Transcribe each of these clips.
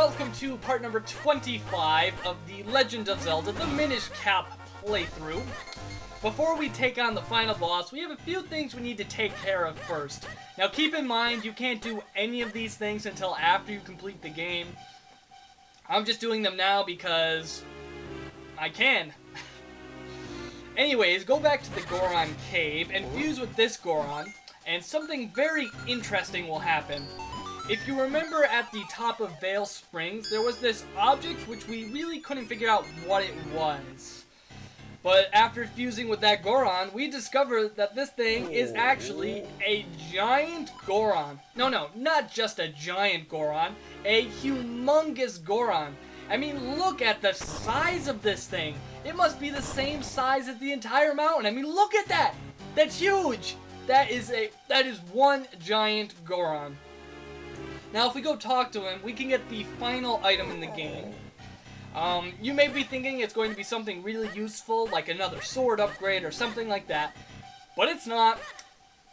welcome to part number 25 of the Legend of Zelda, the Minish Cap playthrough. Before we take on the final boss, we have a few things we need to take care of first. Now keep in mind, you can't do any of these things until after you complete the game. I'm just doing them now because I can. Anyways, go back to the Goron cave and fuse with this Goron, and something very interesting will happen. If you remember at the top of Vale Springs, there was this object which we really couldn't figure out what it was. But after fusing with that Goron, we discovered that this thing is actually a giant Goron. No, not just a giant Goron, a humongous Goron. I mean, look at the size of this thing. It must be the same size as the entire mountain. I mean, look at that. That's huge. That is one giant Goron. Now, if we go talk to him, we can get the final item in the game. You may be thinking it's going to be something really useful, like another sword upgrade or something like that. But it's not.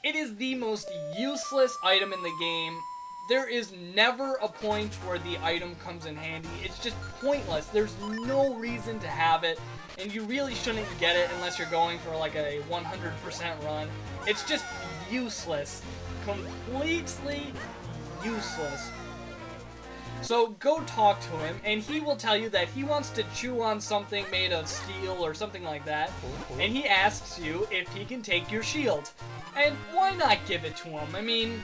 It is the most useless item in the game. There is never a point where the item comes in handy. It's just pointless. There's no reason to have it. And you really shouldn't get it unless you're going for like a 100% run. It's just useless. Completely useless. So go talk to him, and he will tell you that he wants to chew on something made of steel or something like that, and he asks you if he can take your shield. And why not give it to him? I mean,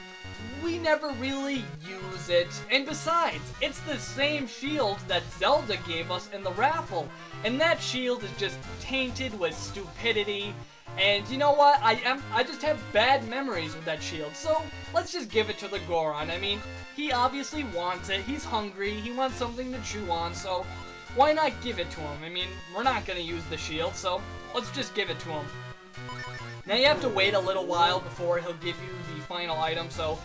we never really use it, and besides, it's the same shield that Zelda gave us in the raffle, and that shield is just tainted with stupidity. And you know what? I just have bad memories with that shield, so let's just give it to the Goron. I mean, he obviously wants it, he's hungry, he wants something to chew on, so why not give it to him? I mean, we're not going to use the shield, so let's just give it to him. Now you have to wait a little while before he'll give you the final item, so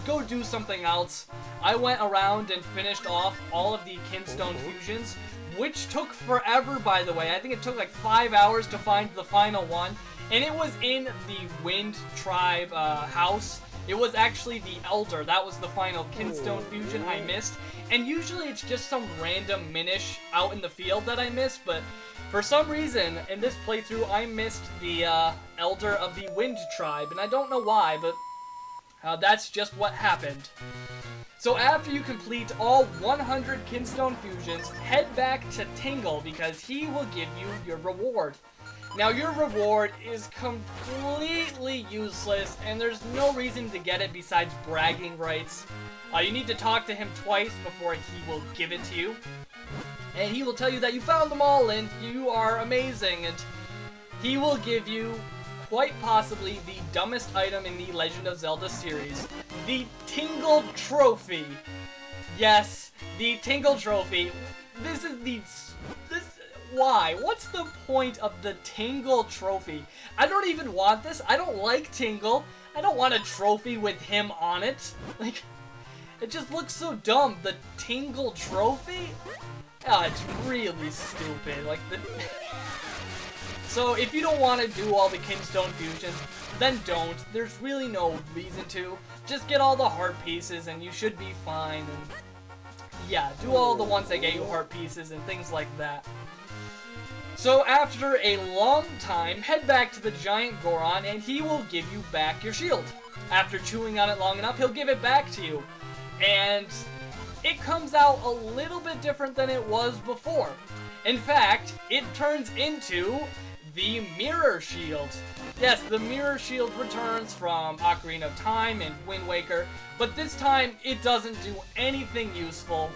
go do something else. I went around and finished off all of the Kinstone fusions, which took forever, by the way. I think it took like 5 hours to find the final one, and it was in the Wind Tribe house. It was actually the Elder. That was the final Kinstone fusion I missed, and usually it's just some random Minish out in the field that I missed, but for some reason in this playthrough I missed the Elder of the Wind Tribe, and I don't know why, but that's just what happened. So after you complete all 100 Kinstone fusions, head back to Tingle because he will give you your reward. Now your reward is completely useless and there's no reason to get it besides bragging rights. You need to talk to him twice before he will give it to you. And he will tell you that you found them all and you are amazing, and he will give you quite possibly the dumbest item in the Legend of Zelda series, the Tingle Trophy. Yes, the Tingle Trophy. Why? What's the point of the Tingle Trophy? I don't even want this. I don't like Tingle. I don't want a trophy with him on it. Like, it just looks so dumb. The Tingle Trophy? Oh, it's really stupid. Like, So if you don't want to do all the Kinstone fusions, then don't. There's really no reason to. Just get all the heart pieces and you should be fine. And yeah, do all the ones that get you heart pieces and things like that. So after a long time, head back to the giant Goron and he will give you back your shield. After chewing on it long enough, he'll give it back to you. And it comes out a little bit different than it was before. In fact, it turns into the Mirror Shield. Yes, the Mirror Shield returns from Ocarina of Time and Wind Waker, but this time it doesn't do anything useful.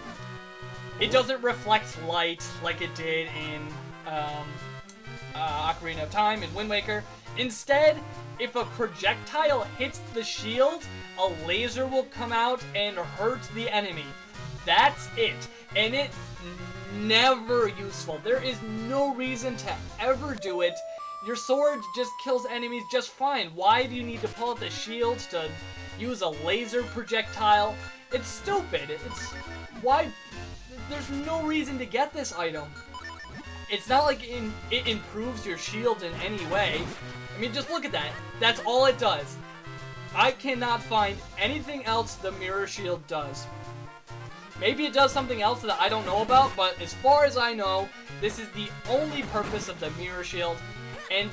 It doesn't reflect light like it did in Ocarina of Time and Wind Waker. Instead, if a projectile hits the shield, a laser will come out and hurt the enemy. That's it. And it's never useful. There is no reason to ever do it. Your sword just kills enemies just fine. Why do you need to pull out the shield to use a laser projectile? It's stupid. Why? There's no reason to get this item. It's not like it improves your shield in any way. I mean, just look at that. That's all it does. I cannot find anything else the Mirror Shield does. Maybe it does something else that I don't know about, but as far as I know, this is the only purpose of the mirror shield. And,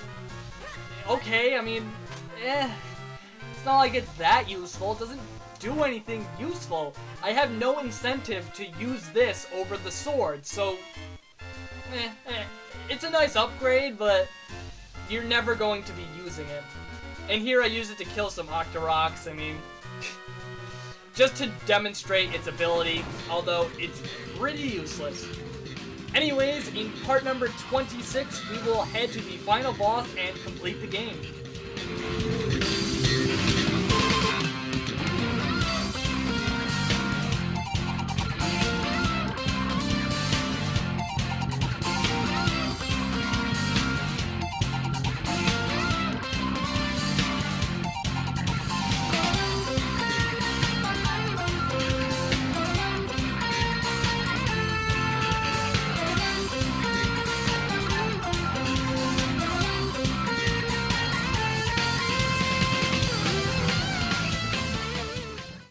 okay, I mean, it's not like it's that useful. It doesn't do anything useful. I have no incentive to use this over the sword, so, it's a nice upgrade, but you're never going to be using it. And here I use it to kill some Octoroks, I mean, just to demonstrate its ability, although it's pretty useless. Anyways, in part number 26, we will head to the final boss and complete the game.